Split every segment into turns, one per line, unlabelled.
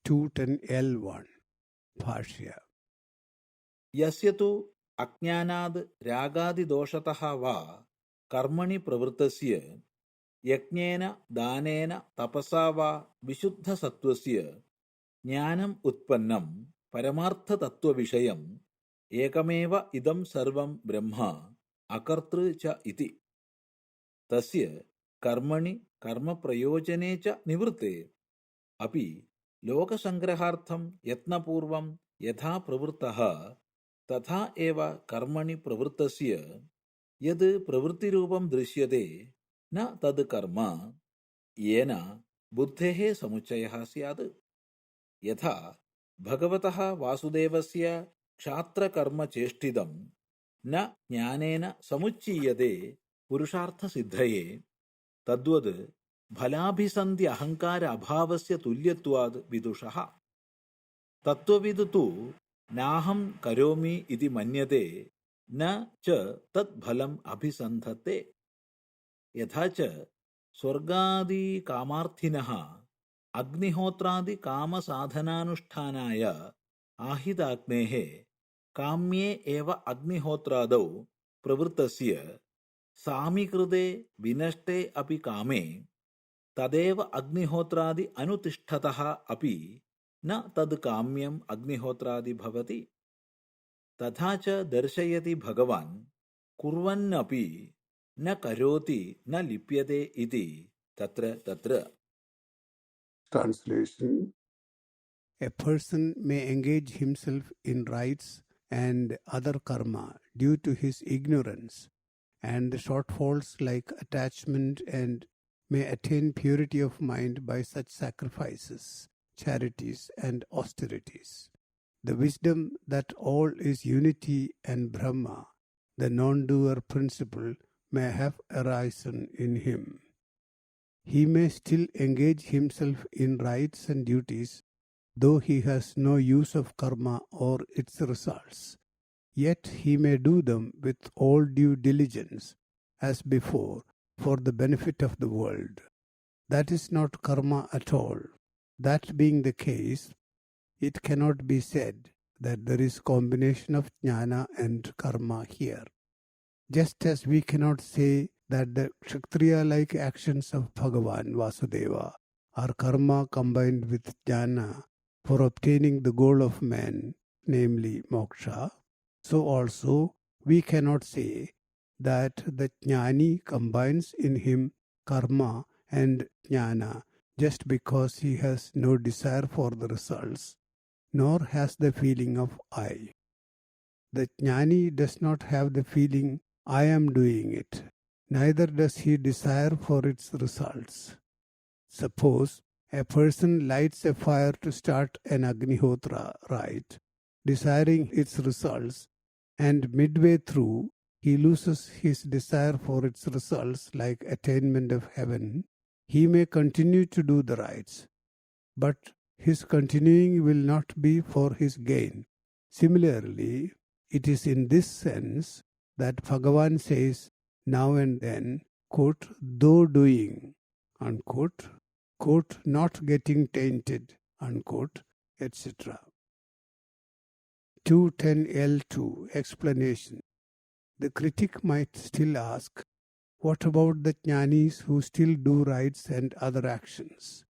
210L1 भाष्य
यस्य तु अज्ञानाद् रागादिदोषतः वा कर्मणि प्रवृत्तस्य यज्ञेन दानेन तपसा वा विशुद्धसत्त्वस्य ज्ञानम् उत्पन्नं परमार्थतत्त्वविषयम् एकमेव इदं सर्वं ब्रह्म अकर्तृ च इति। तस्य कर्मणि कर्मप्रयोजने च निवृत्ते अपि लोकसंग्रहार्थं यत्नपूर्वं यथा प्रवृत्तः तथा एव कर्मणि प्रवृत्तस्य यद् प्रवृत्तिरूपं दृश्यते न तद् कर्म येन बुद्धेः समुच्चयः स्यात्। यथा भगवतः वासुदेवस्य क्षात्रकर्मचेष्टितं न ज्ञानेन समुच्चीयते पुरुषार्थसिद्धये तद्वद् फलाभिसन्धि अहङ्कार अभावस्य तुल्यत्वाद् विदुषः। तत्त्वविद् तु नाहं करोमि इति मन्यते न च तत् फलम् अभिसन्धते। यथा च स्वर्गादिकामार्थिनः अग्निहोत्रादिकामसाधनानुष्ठानाय आहिताग्नेः काम्ये एव अग्निहोत्रादौ प्रवृत्तस्य सामीकृते विनष्टे अपि कामे तदेव अग्निहोत्रादि अनुतिष्ठतः अपि न तद् काम्यम् अग्निहोत्रादि भवति। तथा च दर्शयति भगवान् कुर्वन्नपि न करोति न लिप्यते इति तत्र तत्र।
Translation. A person may engage himself in rites and other karma due to his ignorance and the shortfalls like attachment, and may attain purity of mind by such sacrifices, charities and austerities. The wisdom that all is unity and Brahma, the non-doer principle, may have arisen in him. He may still engage himself in rites and duties, though he has no use of karma or its results. Yet he may do them with all due diligence, as before, for the benefit of the world. That is not karma at all. That being the case, it cannot be said that there is combination of jnana and karma here. Just as we cannot say that the Kshatriya-like actions of Bhagavan Vasudeva are karma combined with jnana for obtaining the goal of man, namely moksha, so also we cannot say that the jnani combines in him karma and jnana just because he has no desire for the results, nor has the feeling of I. The jnani does not have the feeling I am doing it, neither does he desire for its results. Suppose a person lights a fire to start an Agnihotra rite, desiring its results, and midway through he loses his desire for its results like attainment of heaven. He may continue to do the rites, but his continuing will not be for his gain. Similarly, it is in this sense that Bhagavan says now and then, quote, though doing, unquote, quote, not getting tainted, unquote, etc. 210L2 explanation. The critic might still ask, what about the jnanis who still do rites and other actions?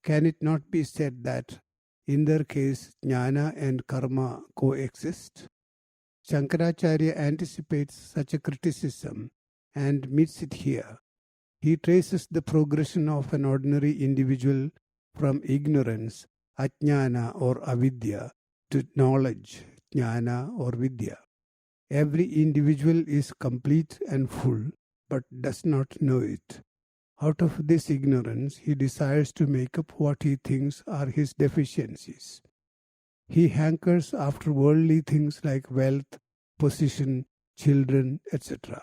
Can it not be said that in their case jnana and karma coexist? Shankaracharya anticipates such a criticism and meets it here. He traces the progression of an ordinary individual from ignorance, ajnana or avidya, to knowledge, jnana or vidya. Every individual is complete and full, but does not know it. Out of this ignorance, he desires to make up what he thinks are his deficiencies. He hankers after worldly things like wealth, position, children, etc.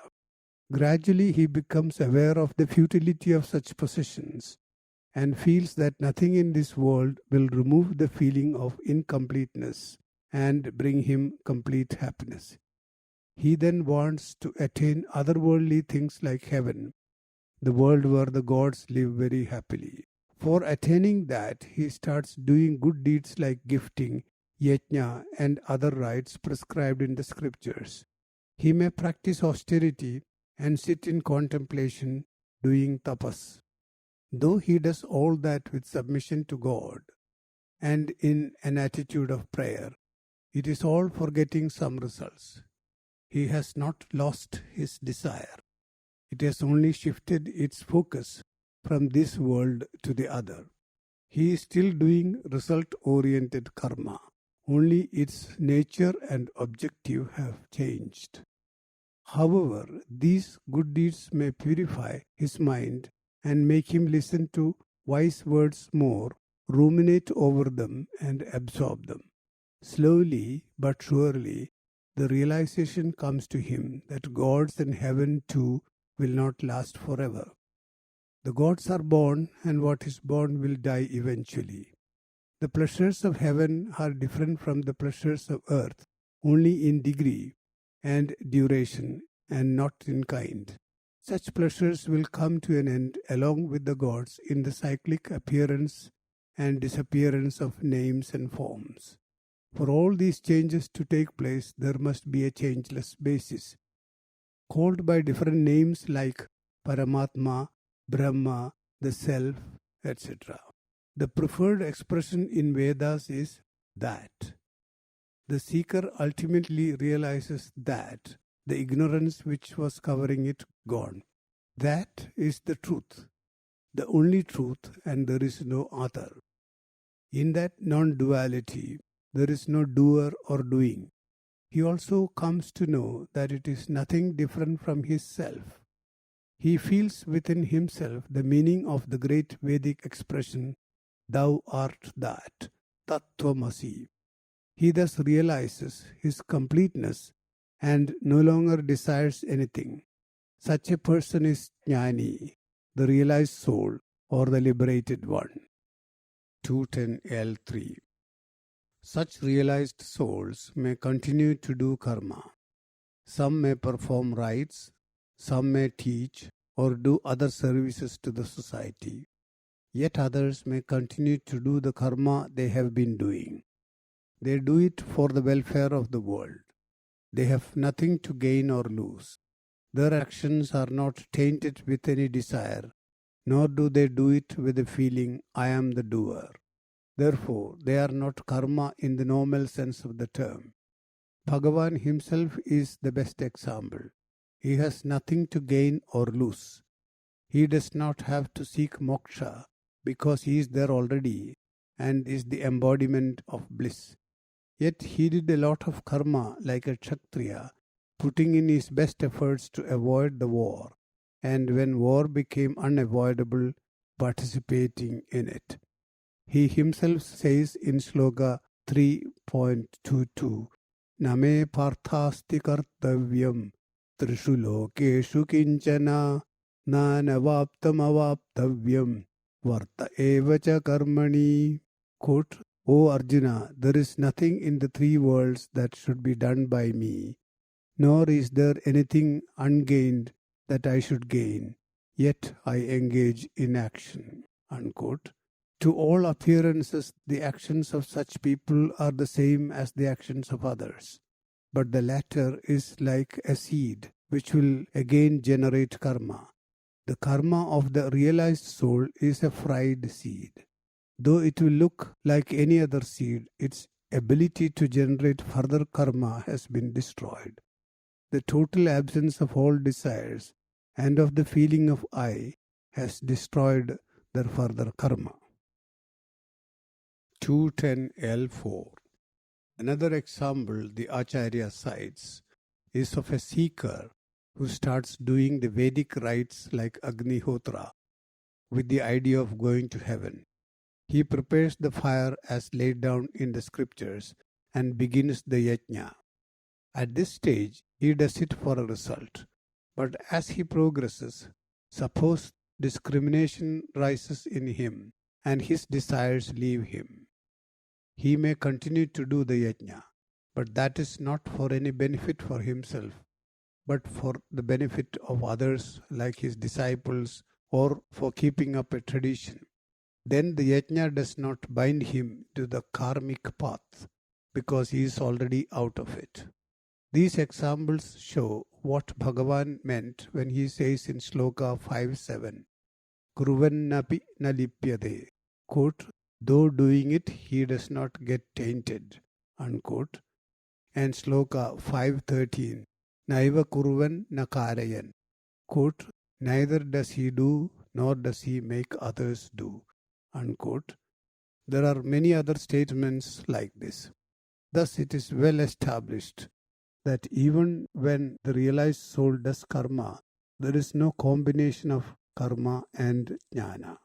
Gradually, he becomes aware of the futility of such possessions and feels that nothing in this world will remove the feeling of incompleteness and bring him complete happiness. He then wants to attain otherworldly things like heaven, the world where the gods live very happily. For attaining that, he starts doing good deeds like gifting, yajna, and other rites prescribed in the scriptures. He may practice austerity and sit in contemplation, doing tapas. Though he does all that with submission to God and in an attitude of prayer, it is all for getting some results. He has not lost his desire. It has only shifted its focus from this world to the other. He is still doing result-oriented karma, only its nature and objective have changed. However, these good deeds may purify his mind and make him listen to wise words more, ruminate over them and absorb them. Slowly but surely, the realization comes to him that gods and heaven too will not last forever. The gods are born, and what is born will die eventually. The pleasures of heaven are different from the pleasures of earth only in degree and duration, and not in kind. Such pleasures will come to an end along with the gods in the cyclic appearance and disappearance of names and forms. For all these changes to take place, there must be a changeless basis, called by different names like Paramatma, Brahma, the Self, etc. The preferred expression in Vedas is that. The seeker ultimately realizes that, the ignorance which was covering it gone. That is the truth, the only truth, and there is no other. In that non-duality, there is no doer or doing. He also comes to know that it is nothing different from his self. He feels within himself the meaning of the great Vedic expression, "Thou art that," Tattvamasi. He thus realizes his completeness and no longer desires anything. Such a person is Jnani, the realized soul, or the liberated one. 210L3. Such realized souls may continue to do karma. Some may perform rites, some may teach or do other services to the society. Yet others may continue to do the karma they have been doing. They do it for the welfare of the world. They have nothing to gain or lose. Their actions are not tainted with any desire, nor do they do it with the feeling, "I am the doer." Therefore, they are not karma in the normal sense of the term. Bhagavan himself is the best example. He has nothing to gain or lose. He does not have to seek moksha because he is there already and is the embodiment of bliss. Yet he did a lot of karma like a Kshatriya, putting in his best efforts to avoid the war, and when war became unavoidable, participating in it. He himself says in Shloka 3.22, "Name parthasti kartavyam trishu lokeshu kinchana nanavaptam avaptavyam varta evacha karmani." Quote, "O Arjuna, there is nothing in the three worlds that should be done by me, nor is there anything ungained that I should gain, yet I engage in action." Unquote. To all appearances, the actions of such people are the same as the actions of others, but the latter is like a seed which will again generate karma. The karma of the realized soul is a fried seed. Though it will look like any other seed, its ability to generate further karma has been destroyed. The total absence of all desires and of the feeling of I has destroyed their further karma. 210L4. Another example the Acharya cites is of a seeker who starts doing the Vedic rites like Agnihotra with the idea of going to heaven. He prepares the fire as laid down in the scriptures and begins the yajna. At this stage, he does it for a result. But as he progresses, suppose discrimination rises in him and his desires leave him. He may continue to do the yajna, but that is not for any benefit for himself, but for the benefit of others like his disciples or for keeping up a tradition. then the yajna does not bind him to the karmic path because he is already out of it. These examples show what Bhagavan meant when he says in Shloka 5.7, Kuruvannapi na lipyade, quote, though doing it he does not get tainted, unquote, and Shloka 5.13, Naiva kuruvan na karayan, quote, neither does he do nor does he make others do, unquote. There are many other statements like this. Thus it is well established that even when the realized soul does karma, there is no combination of karma and jnana.